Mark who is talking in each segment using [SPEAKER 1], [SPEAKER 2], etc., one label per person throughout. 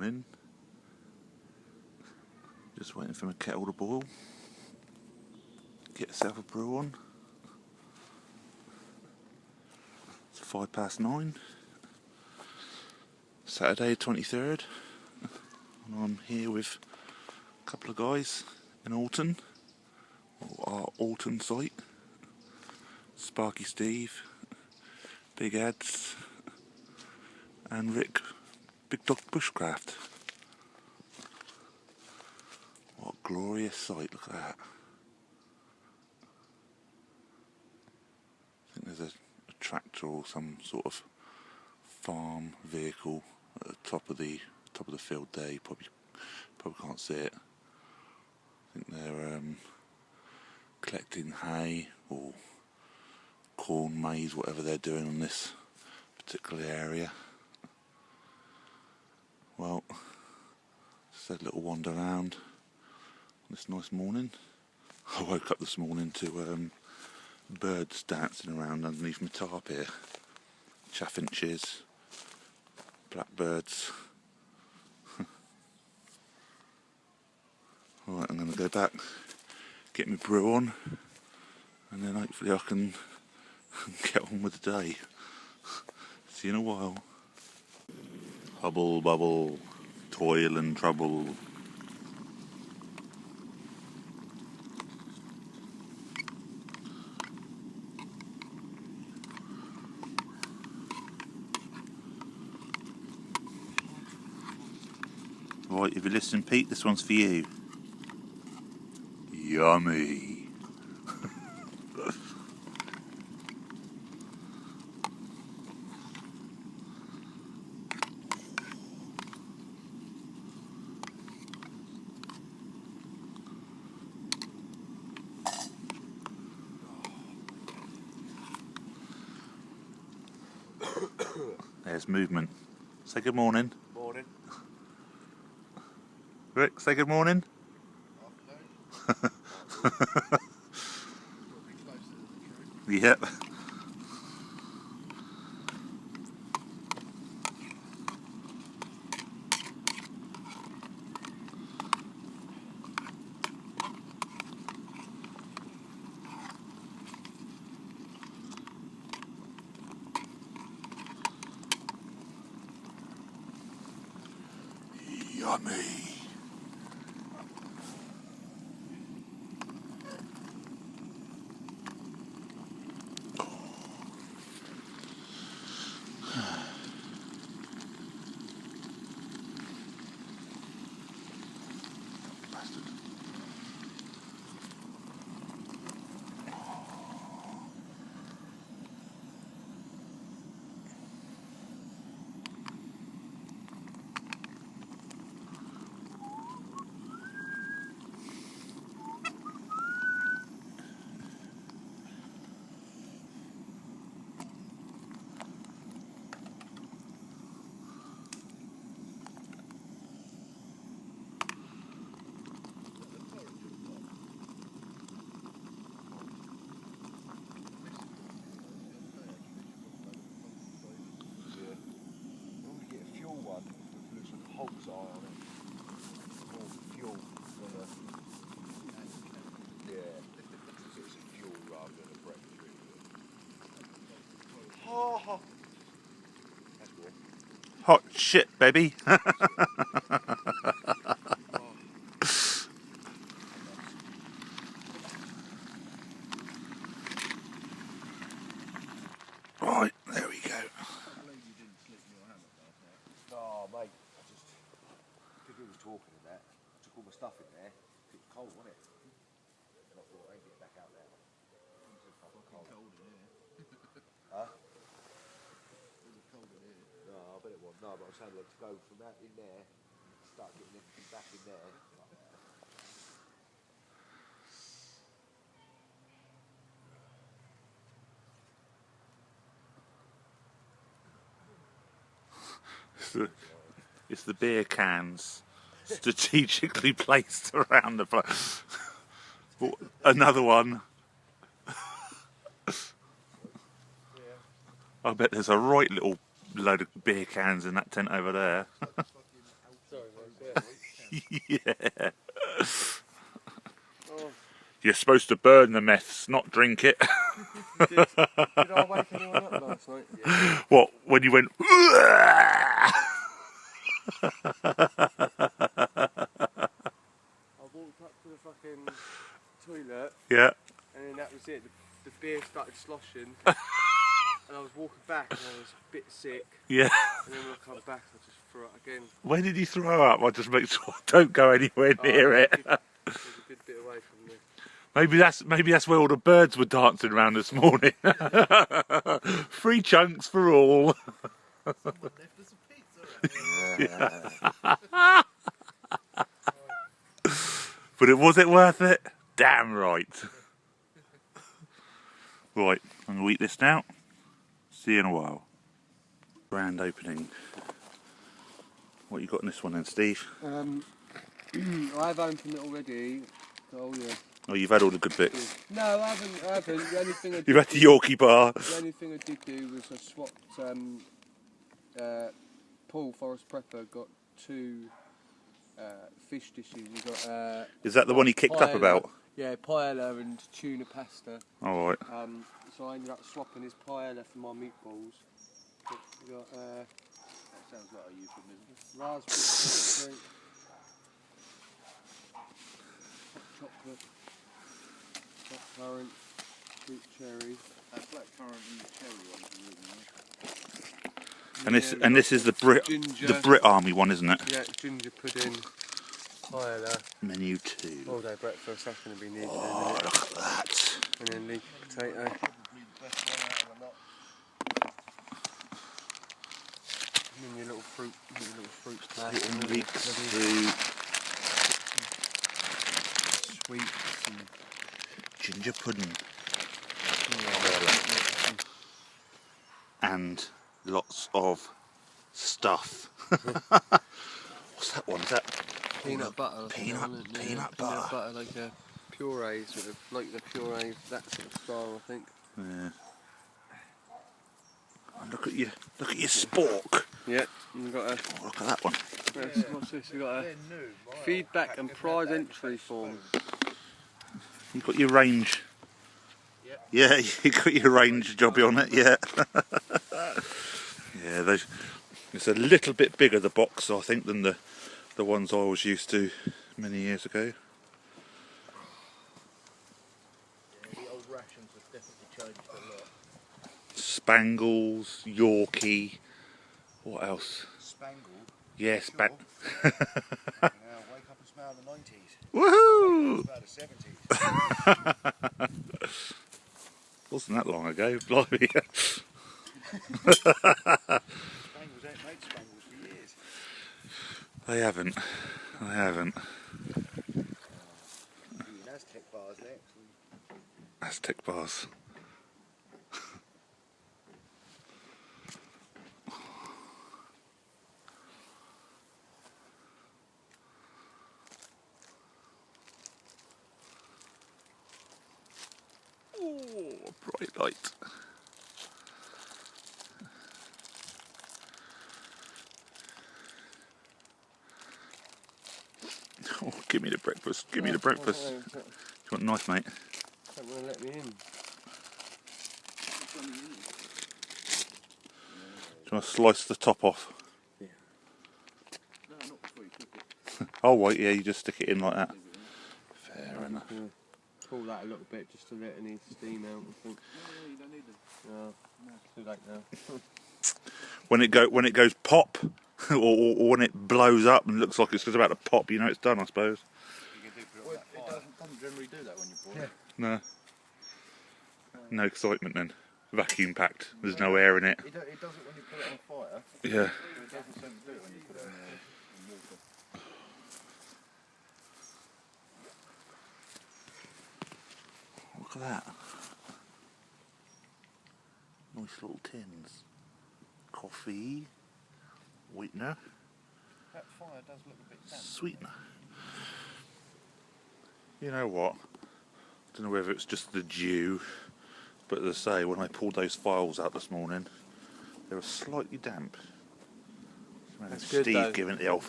[SPEAKER 1] Morning. Just waiting for my kettle to boil. Get yourself a brew on. It's 9:05. Saturday 23rd. And I'm here with a couple of guys in Alton, or our Alton site. Sparky Steve, Big Ads, and Rick, Big Dog Bushcraft. What a glorious sight, look at that. I think there's a tractor or some sort of farm vehicle at the top of the field there. You probably can't see it. I think they're collecting hay or corn, maize, whatever they're doing on this particular area. Well, just had a little wander around this nice morning. I woke up this morning to birds dancing around underneath my tarp here. Chaffinches, blackbirds. Alright, I'm going to go back, get my brew on, and then hopefully I can get on with the day. See you in a while. Hubble bubble, toil and trouble. Right, if you're listening, Pete, this one's for you. Yummy. There's movement. Say good morning.
[SPEAKER 2] Morning.
[SPEAKER 1] Rick, say good morning. Yep. Yummy.
[SPEAKER 2] Hogs eye on it. More fuel than a... Yeah, it's a fuel rather than a breakthrough. Ha! That's warm.
[SPEAKER 1] Hot shit, baby. Right, there we go.
[SPEAKER 2] How long you didn't sleep in your hammock last night? Oh, mate, because we was talking and that, I took all my stuff in there. It was cold, wasn't it? And I thought, I ain't getting back out there. It was fucking cold in here. Huh? It was cold in here. No, I bet it was. No, but I was saying to go from that in there, start getting everything back in there.
[SPEAKER 1] It's the beer cans strategically placed around the place. Another one. I bet there's a right little load of beer cans in that tent over there.
[SPEAKER 3] Sorry,
[SPEAKER 1] Yeah.
[SPEAKER 2] Oh,
[SPEAKER 1] You're supposed to burn the meths, not drink it.
[SPEAKER 2] did I wake anyone up last night? Yeah.
[SPEAKER 1] What, when you went...
[SPEAKER 2] I walked up to the fucking toilet
[SPEAKER 1] Yeah.
[SPEAKER 2] and then that was it. The beer started sloshing and I was walking back and I was a bit sick.
[SPEAKER 1] Yeah.
[SPEAKER 2] And then when I come back I just threw it again.
[SPEAKER 1] When did you throw up? I'll just make sure I don't go anywhere near it.
[SPEAKER 2] It was a good bit away from the...
[SPEAKER 1] Maybe that's where all the birds were dancing around this morning. Free chunks for all. But was it worth it? Damn right. Right, I'm going to eat this now. See you in a while. Grand opening. What you got in this one then, Steve?
[SPEAKER 2] I've opened it already. Oh yeah.
[SPEAKER 1] Oh, you've had all the good bits.
[SPEAKER 2] No, I haven't. The only thing I did
[SPEAKER 1] You've had the Yorkie bar.
[SPEAKER 2] The only thing I did do was I swapped. Paul Forest Prepper got 2 fish dishes. He got.
[SPEAKER 1] Is that the one he kicked up about?
[SPEAKER 2] Yeah, paella and tuna pasta.
[SPEAKER 1] All right.
[SPEAKER 2] So I ended up swapping his paella for my meatballs. We got. That sounds like a euphemism. Raspberry hot chocolate, blackcurrant, sweet cherry.
[SPEAKER 3] That blackcurrant and the cherry ones are really nice.
[SPEAKER 1] And this is the Brit Army one, isn't it?
[SPEAKER 2] Yeah, ginger pudding, paella.
[SPEAKER 1] Menu 2.
[SPEAKER 2] All day breakfast, that's going to be needed.
[SPEAKER 1] Oh, look at that.
[SPEAKER 2] And then leek potato.
[SPEAKER 3] Probably the best one out of the lot.
[SPEAKER 2] And then your little fruit snack.
[SPEAKER 1] Little leek fruit.
[SPEAKER 2] Sweets and
[SPEAKER 1] Ginger pudding.
[SPEAKER 2] yeah.
[SPEAKER 1] And lots of stuff. What's that one? Is that
[SPEAKER 2] Peanut butter.
[SPEAKER 1] Peanut butter.
[SPEAKER 2] Peanut butter, like a puree, sort of, like the puree, that sort of style, I think.
[SPEAKER 1] Yeah. Oh, look at your spork.
[SPEAKER 2] Yeah, and we've got a...
[SPEAKER 1] Oh, look at that one.
[SPEAKER 2] What's this? We've got a feedback and prize entry form.
[SPEAKER 1] You've got your range. Yeah, you got your range jobby on it, yeah. Yeah, it's a little bit bigger, the box, I think, than the ones I was used to many years ago.
[SPEAKER 3] Yeah, the old rations have definitely changed a lot.
[SPEAKER 1] Spangles, Yorkie, what else?
[SPEAKER 3] Spangle?
[SPEAKER 1] Yes,
[SPEAKER 3] Sure. Yeah, wake up and smell the 90s.
[SPEAKER 1] Woohoo!
[SPEAKER 3] Smell the 70s.
[SPEAKER 1] Wasn't that long ago, blimey.
[SPEAKER 3] Spangles ain't made spangles for years.
[SPEAKER 1] I haven't.
[SPEAKER 3] Aztec bars next.
[SPEAKER 1] Aztec bars. Oh, bright light. Oh, give me the breakfast. Give me the breakfast. Do you want a knife, mate?
[SPEAKER 2] Don't want to let me in.
[SPEAKER 1] Do you want to slice the top off?
[SPEAKER 2] Yeah.
[SPEAKER 3] No, not before you cook it.
[SPEAKER 1] Oh, wait, yeah, you just stick it in like that. Fair enough.
[SPEAKER 2] Pull that a little bit just to let any steam out, I think.
[SPEAKER 3] No, you don't need it.
[SPEAKER 2] No, too late now.
[SPEAKER 1] When it goes pop, or when it blows up and looks like it's just about to pop, you know it's done, I suppose.
[SPEAKER 3] You can do put it on that fire. It doesn't generally do that when you boil it.
[SPEAKER 1] No. No excitement then. Vacuum packed. There's no air in it.
[SPEAKER 3] It does it when you put it on fire.
[SPEAKER 1] Yeah.
[SPEAKER 3] But it doesn't seem to do it when you put it in water.
[SPEAKER 1] Look at that. Nice little tins. Coffee. Sweetener.
[SPEAKER 3] That fire does look a bit damp.
[SPEAKER 1] Sweetener. You know what? I don't know whether it's just the dew, but as I say, when I pulled those files out this morning, they were slightly damp.
[SPEAKER 2] That's
[SPEAKER 1] Steve
[SPEAKER 2] good, though.
[SPEAKER 1] giving it the old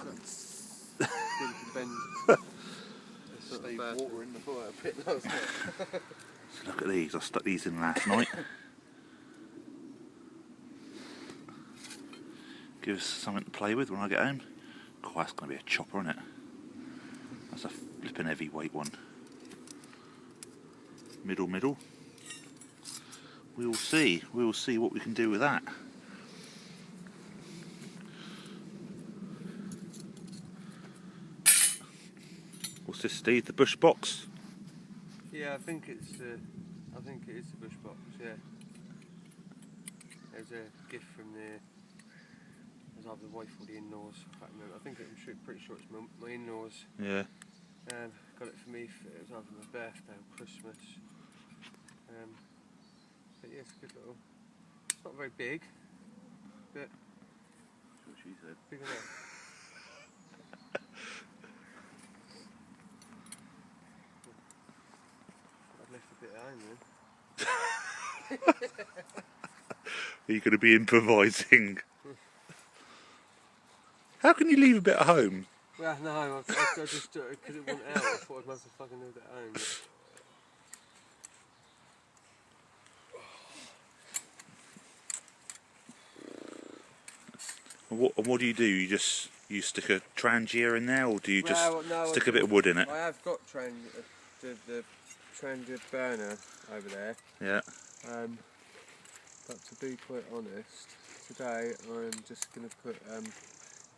[SPEAKER 3] really could bend.
[SPEAKER 2] Steve water in the fire pit last night.
[SPEAKER 1] So look at these, I stuck these in last night. Give us something to play with when I get home. Oh, that's going to be a chopper, isn't it? That's a flipping heavyweight one. Middle. We will see what we can do with that. What's this, Steve? The bush box?
[SPEAKER 3] Yeah, I think it is the bush box. Yeah. There's a gift from the. It was either the wife or the in-laws. I can't remember. I think pretty sure it's my in-laws.
[SPEAKER 1] Yeah.
[SPEAKER 3] Got it for me. It was either my birthday or Christmas. But yeah, it's a good little. It's not very big, but.
[SPEAKER 1] That's what she said.
[SPEAKER 3] Big enough. I've left a bit at home then.
[SPEAKER 1] Are you going to be improvising? How can you leave a bit at home?
[SPEAKER 3] Well, no, I just because it went out. I thought I must have fucking left it at home.
[SPEAKER 1] What do? You stick a trangier in there, or do you just
[SPEAKER 3] no,
[SPEAKER 1] stick a bit of wood in it?
[SPEAKER 3] I have got the transit burner over there.
[SPEAKER 1] Yeah.
[SPEAKER 3] But to be quite honest, today I'm just going to put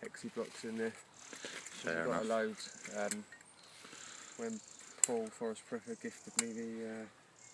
[SPEAKER 3] hexi blocks in there.
[SPEAKER 1] Fair
[SPEAKER 3] I've got
[SPEAKER 1] enough.
[SPEAKER 3] a load when Paul Forest Prepper gifted me the